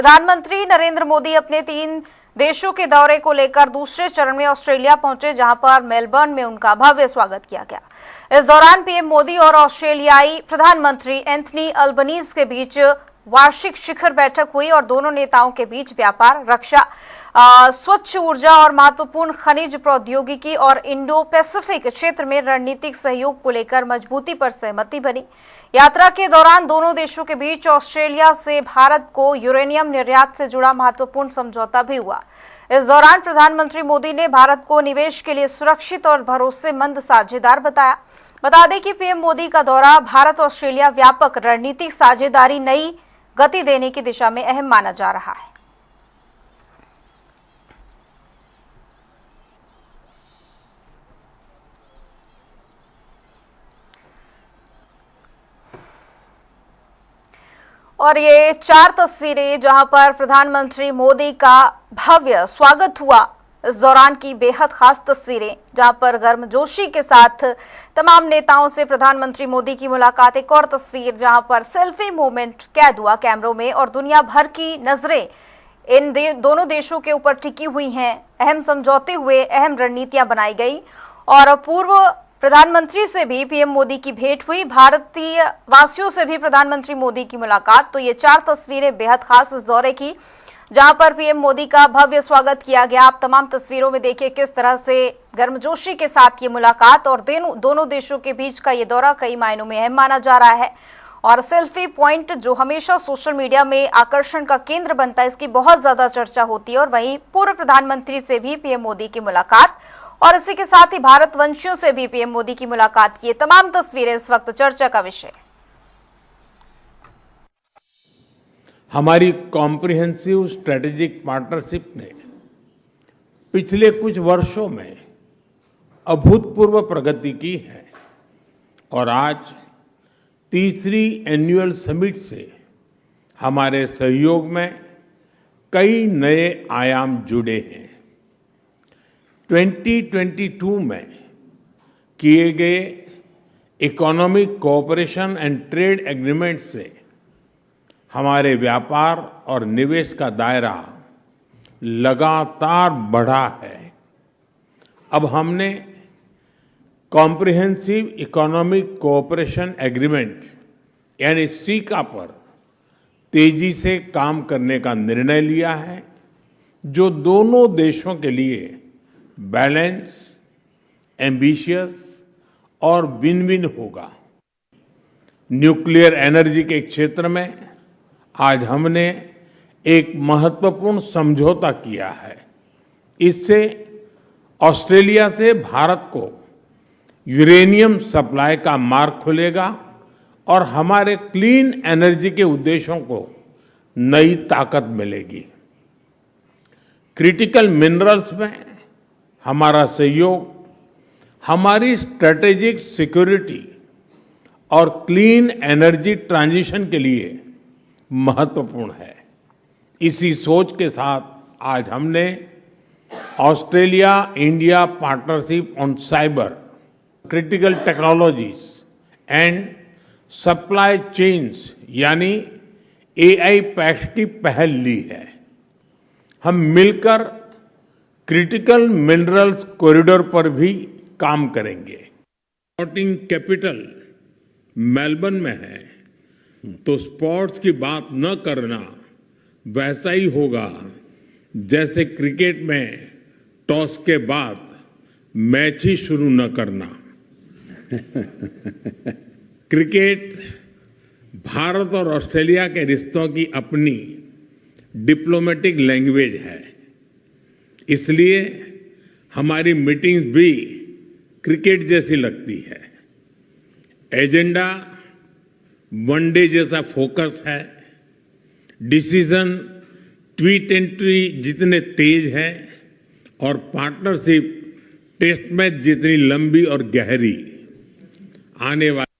प्रधानमंत्री नरेंद्र मोदी अपने 3 देशों के दौरे को लेकर दूसरे चरण में ऑस्ट्रेलिया पहुंचे, जहां पर मेलबर्न में उनका भव्य स्वागत किया गया। इस दौरान पीएम मोदी और ऑस्ट्रेलियाई प्रधानमंत्री एंथनी अल्बनीज के बीच वार्षिक शिखर बैठक हुई और दोनों नेताओं के बीच व्यापार, रक्षा, स्वच्छ ऊर्जा और महत्वपूर्ण खनिज प्रौद्योगिकी और इंडो पैसिफिक क्षेत्र में रणनीतिक सहयोग को लेकर मजबूती पर सहमति बनी। यात्रा के दौरान दोनों देशों के बीच ऑस्ट्रेलिया से भारत को यूरेनियम निर्यात से जुड़ा महत्वपूर्ण समझौता भी हुआ। इस दौरान प्रधानमंत्री मोदी ने भारत को निवेश के लिए सुरक्षित और भरोसेमंद साझेदार बताया। बता दें कि पीएम मोदी का दौरा भारत ऑस्ट्रेलिया व्यापक रणनीतिक साझेदारी नई गति देने की दिशा में अहम माना जा रहा है। और ये 4 तस्वीरें जहां पर प्रधानमंत्री मोदी का भव्य स्वागत हुआ, इस दौरान की बेहद खास तस्वीरें जहां पर गर्मजोशी के साथ तमाम नेताओं से प्रधानमंत्री मोदी की मुलाकात। एक और तस्वीर जहां पर सेल्फी मोमेंट कैद हुआ कैमरों में और दुनिया भर की नजरें इन दोनों देशों के ऊपर टिकी हुई हैं। अहम समझौते हुए, अहम रणनीतियां बनाई गई और पूर्व प्रधानमंत्री से भी पीएम मोदी की भेंट हुई, भारतीय वासियों से भी प्रधानमंत्री मोदी की मुलाकात। तो ये 4 तस्वीरें बेहद खास इस दौरे की, जहां पर पीएम मोदी का भव्य स्वागत किया गया। आप तमाम तस्वीरों में देखिए किस तरह से गर्मजोशी के साथ ये मुलाकात और दोनों देशों के बीच का ये दौरा कई मायनों में अहम माना जा रहा है। और सेल्फी पॉइंट जो हमेशा सोशल मीडिया में आकर्षण का केंद्र बनता है, इसकी बहुत ज्यादा चर्चा होती है। और वहीं पूर्व प्रधानमंत्री से भी पीएम मोदी की मुलाकात और इसी के साथ ही भारत वंशियों से भी पीएम मोदी की मुलाकात की तमाम तस्वीरें इस वक्त चर्चा का विषय। हमारी कॉम्प्रिहेंसिव स्ट्रेटेजिक पार्टनरशिप ने पिछले कुछ वर्षों में अभूतपूर्व प्रगति की है और आज तीसरी एनुअल समिट से हमारे सहयोग में कई नए आयाम जुड़े हैं। 2022 में किए गए economic cooperation and trade agreement से हमारे व्यापार और निवेश का दायरा लगातार बढ़ा है। अब हमने कॉम्प्रिहेंसिव इकोनॉमिक कोऑपरेशन एग्रीमेंट यानी सीका पर तेजी से काम करने का निर्णय लिया है, जो दोनों देशों के लिए बैलेंस, एम्बिशियस और विन विन होगा। न्यूक्लियर एनर्जी के क्षेत्र में आज हमने एक महत्वपूर्ण समझौता किया है। इससे ऑस्ट्रेलिया से भारत को यूरेनियम सप्लाई का मार्ग खुलेगा और हमारे क्लीन एनर्जी के उद्देश्यों को नई ताकत मिलेगी। क्रिटिकल मिनरल्स में हमारा सहयोग हमारी स्ट्रेटेजिक सिक्योरिटी और क्लीन एनर्जी ट्रांजिशन के लिए महत्वपूर्ण है। इसी सोच के साथ आज हमने Australia India partnership on cyber, critical technologies and supply chains यानी AI पैक्ट की पहल ली है। हम मिलकर क्रिटिकल मिनरल्स कॉरिडोर पर भी काम करेंगे। स्पोर्टिंग कैपिटल मेलबर्न में है, तो स्पोर्ट्स की बात न करना वैसा ही होगा जैसे क्रिकेट में टॉस के बाद मैच ही शुरू न करना। क्रिकेट भारत और ऑस्ट्रेलिया के रिश्तों की अपनी डिप्लोमेटिक लैंग्वेज है, इसलिए हमारी मीटिंग्स भी क्रिकेट जैसी लगती है। एजेंडा वनडे जैसा फोकस है, डिसीजन ट्वीट एंट्री जितने तेज है और पार्टनरशिप टेस्ट मैच जितनी लंबी और गहरी। आने वाली